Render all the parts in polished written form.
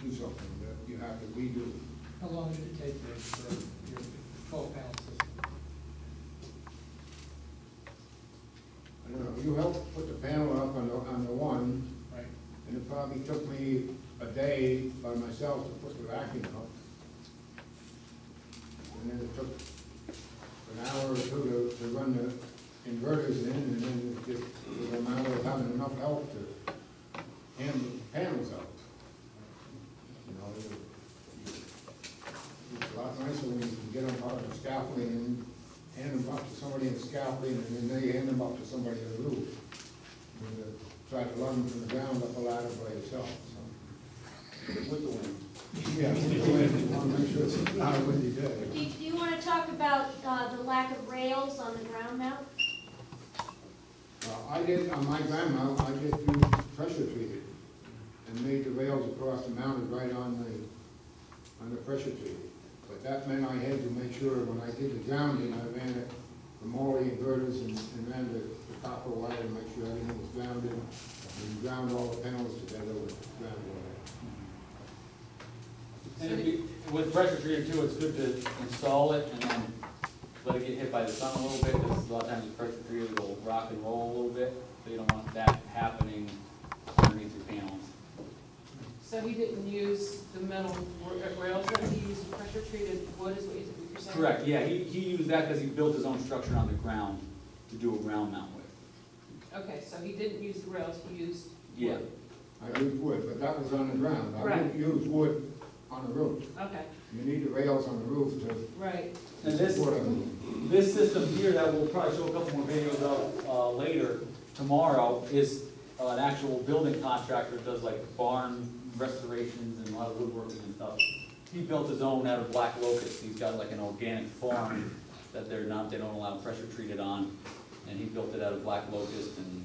do something that you have to redo. How long did it take you for your 12-panel system? I don't know, you helped put the panel up on the one, Right. and it probably took me a day by myself to put the vacuum up. And then it took an hour or two to run the inverters in, and then it just was a matter of having enough help to hand the panels out. You know, it's a lot nicer when you can get them out of the scaffolding and hand them up to somebody in the scaffolding, and then they hand them up to somebody on the roof. And try to run them from the ground up a ladder by yourself, so. With the wind. Yeah, you want to make sure it's not a windy day. Do you want to talk about the lack of rails on the ground mount? I did, on my ground mount, I just used pressure treated and made the rails across the mounted right on the pressure treated. But that meant I had to make sure when I did the grounding, I ran it from all the inverters and ran the copper wire to make sure everything was grounded, and ground all the panels together with ground wire. And it'd be, with pressure treated too, it's good to install it and then let it get hit by the sun a little bit, because a lot of times with pressure treated, it'll rock and roll a little bit, so you don't want that happening underneath your panels. So he didn't use the metal rails, that he used pressure treated wood, is what you're saying? Correct, yeah, he used that because he built his own structure on the ground to do a ground mount with. Okay, so he didn't use the rails, he used Yeah, wood. I used wood, but that was on the ground. I Right. wouldn't use wood on the roof. Okay, You need the rails on the roof to right. and this, support them. this system here that we'll probably show a couple more videos of later, tomorrow, is an actual building contractor, does like barn restorations and a lot of woodworking and stuff. He built his own out of black locust. He's got like an organic farm that they don't allow pressure treated on, and he built it out of black locust, and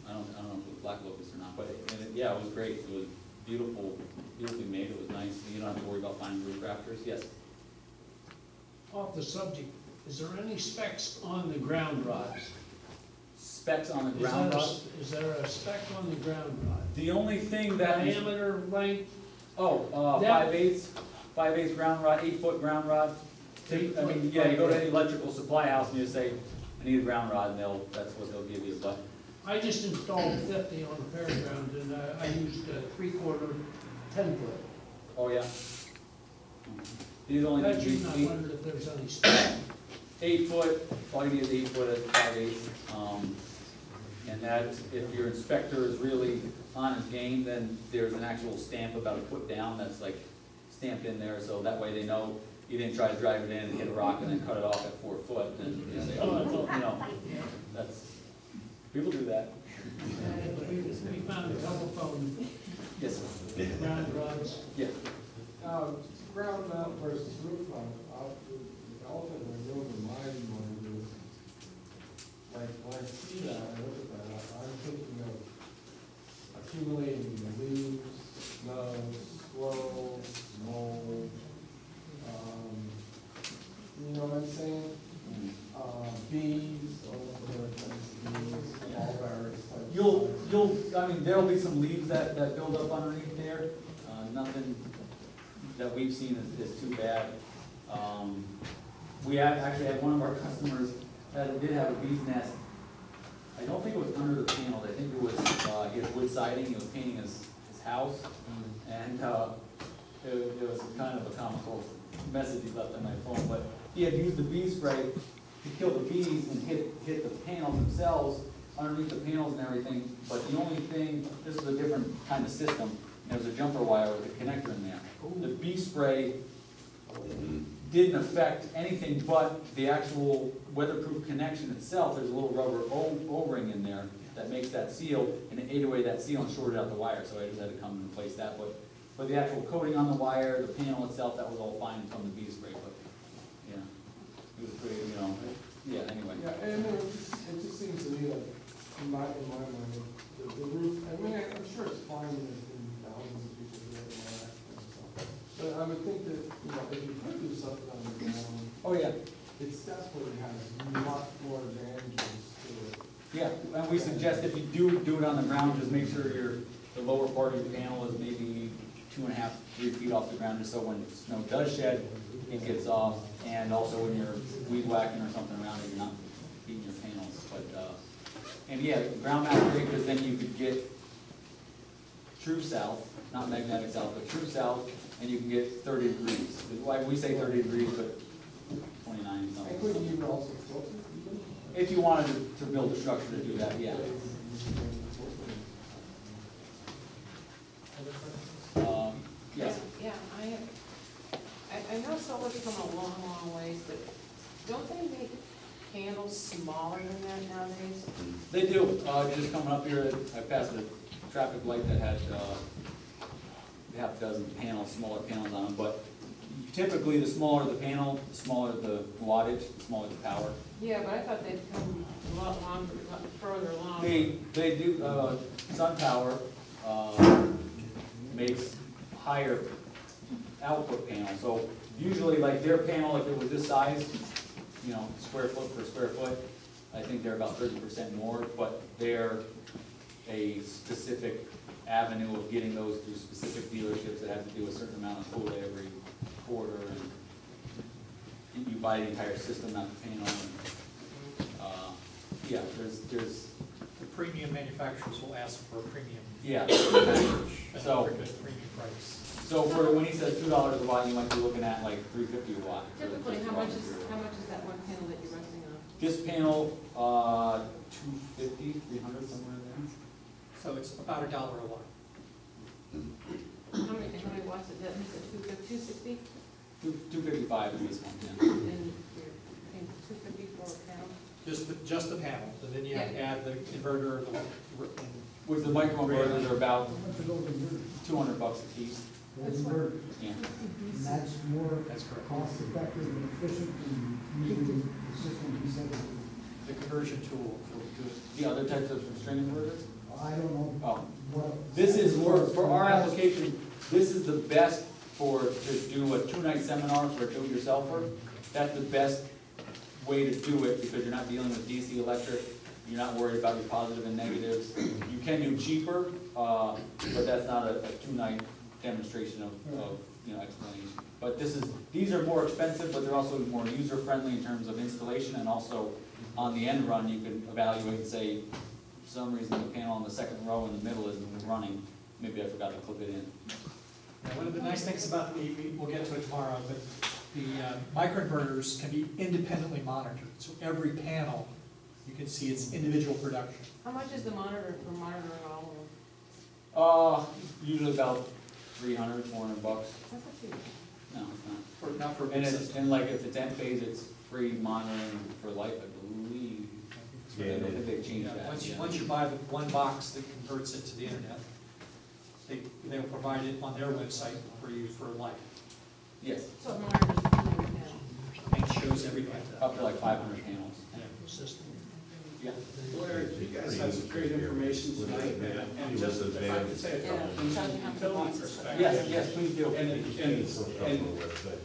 I don't know if it was black locust or not, but yeah, it was great. It was beautifully made. It was nice. You don't have to worry about finding roof rafters. Yes. Off the subject, is there any specs on the ground rods? Specs on the ground rod. Is there a spec on the ground rod? The only thing that is, Diameter, length, 5/8 ground rod, 8-foot ground rod. I mean, yeah, you go to any electrical supply house and you say, I need a ground rod, and that's what they'll give you, but I just installed 50 on the fairground, and I used a 3/4, 10-foot. oh yeah. These only need That's to just, I be wondered if there's any spec. 8-foot, all you need is 8-foot at 5/8. And that, if your inspector is really on his game, then there's an actual stamp about a foot down that's like stamped in there, so that way they know you didn't try to drive it in and hit a rock and then cut it off at 4 foot, and you say, oh, that's, people do that. We found a couple phone Yes, ground rods. yeah. Ground mount versus roof mount, the elephant in the room in my mind is, like, when I see that, I look at that, I'm thinking of accumulating leaves, snow, squirrels, mold, you know what I'm saying? Bees, all different kinds of bees, all various types. I mean, there'll be some leaves that build up underneath there. Nothing that we've seen is too bad. We actually had one of our customers that did have a bee's nest. I don't think it was under the panels. I think it was, he had wood siding. He was painting his house. And it was kind of a comical message he left on my phone. But he had used the bee spray to kill the bees and hit the panels themselves, underneath the panels and everything. But the only thing, this is a different kind of system. There's a jumper wire with a connector in there. The bee spray didn't affect anything but the actual weatherproof connection itself. There's a little rubber O-ring in there that makes that seal, and it ate away that seal and shorted out the wire, so I just had to come and replace that. But the actual coating on the wire, the panel itself, that was all fine from the bee spray. But yeah, it was pretty, yeah. Anyway. Yeah, and it just seems to me like, in my mind, the roof, I mean, I'm sure it's fine, there's been thousands of people do it and all that kind of stuff. But I would think that, if you could do something on the ground, Oh yeah. it's definitely has much more advantages to it. Yeah, and we suggest if you do it on the ground, just make sure the lower part of your panel is maybe 3 feet off the ground, just so when snow does shed, it gets off, and also when you're weed whacking or something around it, you're not beating your panels, but, and yeah, ground mount is great, because then you could get true south, not magnetic south, but true south, and you can get 30 degrees. Like, we say 30 degrees, but 29 I something. couldn't even also filter. If you wanted to build a structure to do that, yeah. Yes. Yeah, I know solar's come a long, long ways, but don't they make panels smaller than that nowadays? They do, just coming up here, I passed a traffic light that had, half a dozen panels, smaller panels on them, but typically, the smaller the panel, the smaller the wattage, the smaller the power. Yeah, but I thought they'd come a lot longer, a lot further along. They do, SunPower, makes higher output panels, so usually like their panel, if it was this size, you know, square foot per square foot, I think they're about 30% more, but they're a specific avenue of getting those through specific dealerships that have to do a certain amount of cooling every quarter, and you buy the entire system, not the panel. And, yeah, there's, The premium manufacturers will ask for a premium yeah. package, So- a premium price. So for, when he says $2 a watt, you might be looking at like $3.50 a watt. for Typically, just how one much is material. that one panel that you're resting on? This panel, 250, 300, somewhere in there. So it's about $1 a watt. How many watts is that? You said 260? 255 is this one, yeah. And you're paying 250 for a panel? Just the panel, and then you have to add the inverter, and Which the microinverters are about $200 a piece. That's fine. Yeah. And that's more that's correct. cost effective and efficient than using the system he said. The conversion tool for good. The other types of string inverters? I don't know Oh, what. this is, for our application, this is the best to do a 2-night seminar for a do-it-yourselfer. That's the best way to do it, because you're not dealing with DC electric, you're not worried about your positive and negatives. You can do cheaper, but that's not a 2-night demonstration of, you know, explanation. But these are more expensive, but they're also more user-friendly in terms of installation, and also on the end run, you can evaluate and say, for some reason the panel on the second row in the middle isn't running, maybe I forgot to clip it in. Now, one of the nice things about we'll get to it tomorrow, but the microinverters can be independently monitored. So every panel, you can see its individual production. How much is the monitor for monitoring all of them? Usually about $300, $400. That's not too bad. No, it's not. Not for a big And it's, system. and like if it's end phase, it's free monitoring for life, I believe. I don't think they changed Yeah, that. Yeah. once you buy the one box that converts it to the internet, they'll provide it on their website for you for life. Yes, So it monitors the panel. And it shows everybody. up to like 500 panels. Yeah. Blair, you guys have some great information tonight, and just if I could say a couple things from the utility perspective. Yes, please do. And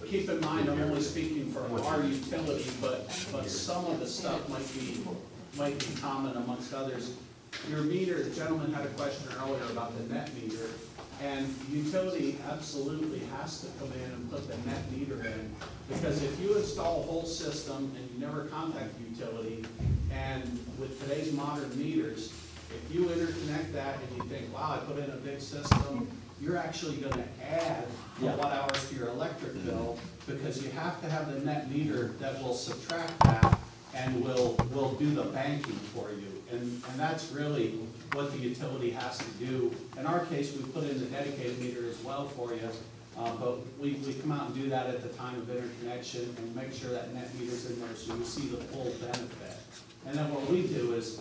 keep in mind, I'm only speaking for our utility, but some of the stuff might be common amongst others. Your meter, the gentleman had a question earlier about the net meter, and utility absolutely has to come in and put the net meter in, because if you install a whole system and you never contact utility, and with today's modern meters, if you interconnect that and you think, wow, I put in a big system, you're actually gonna add kilowatt hours to your electric bill, because you have to have the net meter that will subtract that and will do the banking for you. And that's really what the utility has to do. In our case, we put in the dedicated meter as well for you, but we come out and do that at the time of interconnection and make sure that net meter's in there so you see the full benefit. And then what we do is,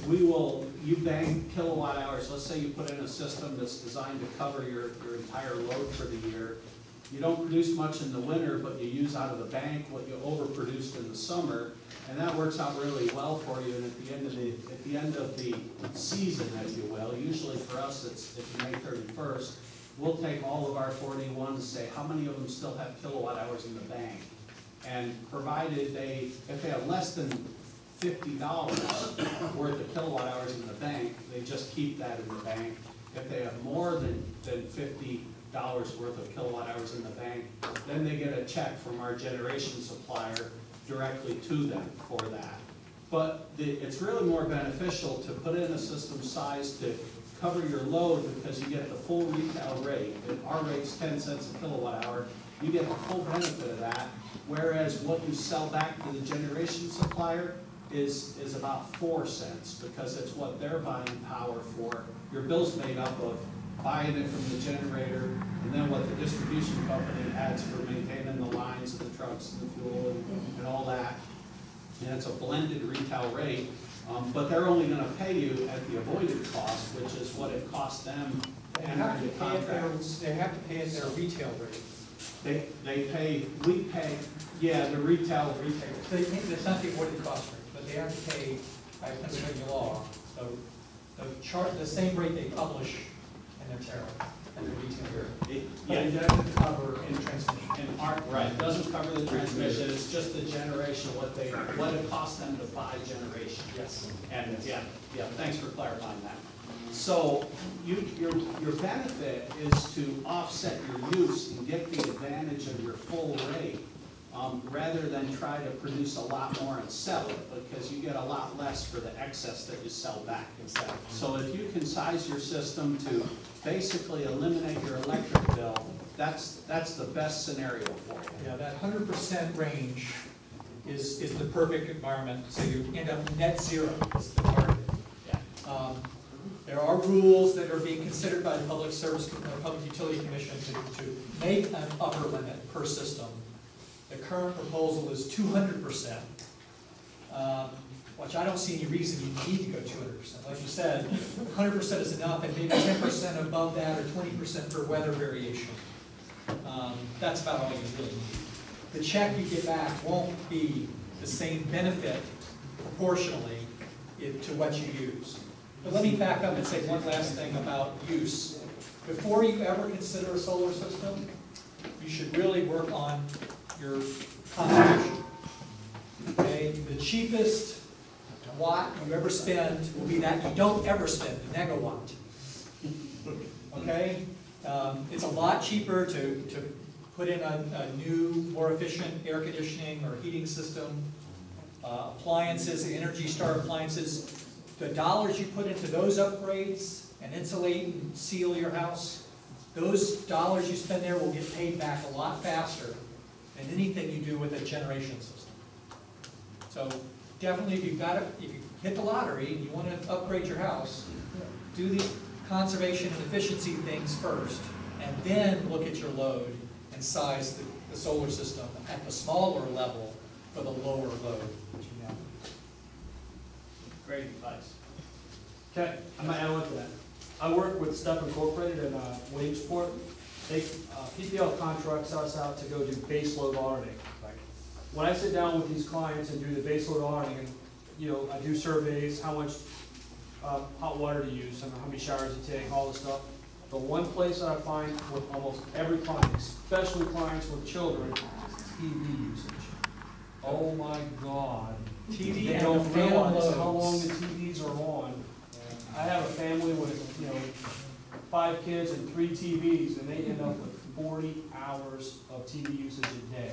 you bank kilowatt hours. Let's say you put in a system that's designed to cover your entire load for the year. You don't produce much in the winter, but you use out of the bank what you overproduced in the summer, and that works out really well for you. And at the end of the season, if you will, usually for us it's May 31st, we'll take all of our 41 and say how many of them still have kilowatt hours in the bank, and provided if they have less than $50 worth of kilowatt hours in the bank, they just keep that in the bank. If they have more than $50 worth of kilowatt hours in the bank, then they get a check from our generation supplier directly to them for that. But it's really more beneficial to put in a system size to cover your load because you get the full retail rate. If our rate's 10 cents a kilowatt hour, you get the full benefit of that. Whereas what you sell back to the generation supplier is about 4 cents because it's what they're buying power for. Your bill's made up of buying it from the generator and then what the distribution company adds for maintaining the lines and the trucks and the fuel and all that. And it's a blended retail rate, but they're only gonna pay you at the avoided cost, which is what it costs them to They enter have to into pay at their, contracts. they have to pay at their retail rate. We pay, yeah, the retail. It's not the avoided cost rate, but they have to pay by Pennsylvania law, the same rate they publish in their tariff, and their retail rate. But it doesn't cover in transmission. Right, it doesn't cover the transmission, it's just the generation, what it costs them to buy generation. Yes. And, yeah, thanks for clarifying that. So, your benefit is to offset your use and get the advantage of your full rate, rather than try to produce a lot more and sell it, because you get a lot less for the excess that you sell back. Exactly. So if you can size your system to basically eliminate your electric bill, that's the best scenario for you. Yeah, that 100% range is the perfect environment, so you end up net zero is the target. Yeah. There are rules that are being considered by the Public Utility Commission to make an upper limit per system. The current proposal is 200%, which I don't see any reason you need to go 200%. Like you said, 100% is enough, and maybe 10% above that or 20% for weather variation. That's about all you really need. The check you get back won't be the same benefit proportionally to what you use. But let me back up and say one last thing about use. Before you ever consider a solar system, you should really work on your conservation. Okay? The cheapest watt you ever spend will be that you don't ever spend, the megawatt. Okay? It's a lot cheaper to put in a new, more efficient air conditioning or heating system, appliances, the Energy Star appliances. The dollars you put into those upgrades and insulate and seal your house, those dollars you spend there will get paid back a lot faster than anything you do with a generation system. So definitely, if you hit the lottery and you want to upgrade your house, do these conservation and efficiency things first, and then look at your load and size the solar system at the smaller level for the lower load that you have. Great advice. Okay, I might add on to that. I work with Step Incorporated in Williamsport. They, PPL contracts us out to go do baseload auditing. When I sit down with these clients and do the baseload auditing, and I do surveys, how much hot water to use, how many showers you take, all this stuff. The one place that I find with almost every client, especially clients with children, is TV usage. Oh my God. TV They and don't the fan realize loads. how long the TVs are on. I have a family with, 5 kids and 3 TVs, and they end up with 40 hours of TV usage a day.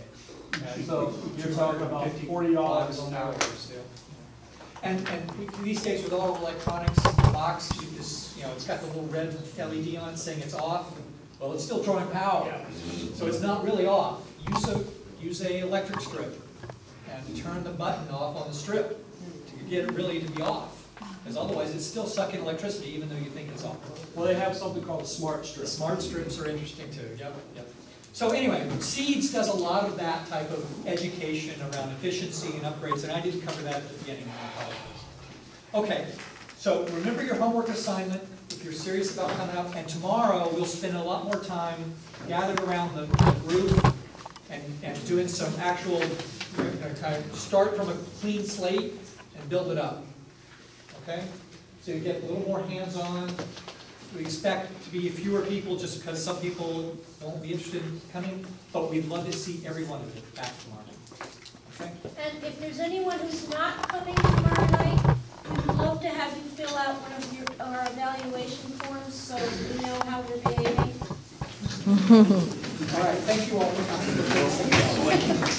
And so you're talking about $40 on that. hours. Yeah. And these days with all electronics, the box, it's got the little red LED on saying it's off. Well, it's still drawing power, so it's not really off. Use a electric strip and turn the button off on the strip to get it really to be off. Because otherwise it's still sucking electricity even though you think it's off. Well, they have something called a smart strip. The smart strips are interesting too, yep. So anyway, SEEDS does a lot of that type of education around efficiency and upgrades, and I didn't cover that at the beginning, I apologize. Okay, so remember your homework assignment if you're serious about coming up, and tomorrow we'll spend a lot more time gathered around the group and doing some actual, kind of start from a clean slate and build it up. Okay? So you get a little more hands-on. We expect to be fewer people just because some people won't be interested in coming, but we'd love to see every one of you back tomorrow. Okay? And if there's anyone who's not coming tomorrow night, we'd love to have you fill out one of our evaluation forms, so we know how we're behaving. All right, thank you all for coming.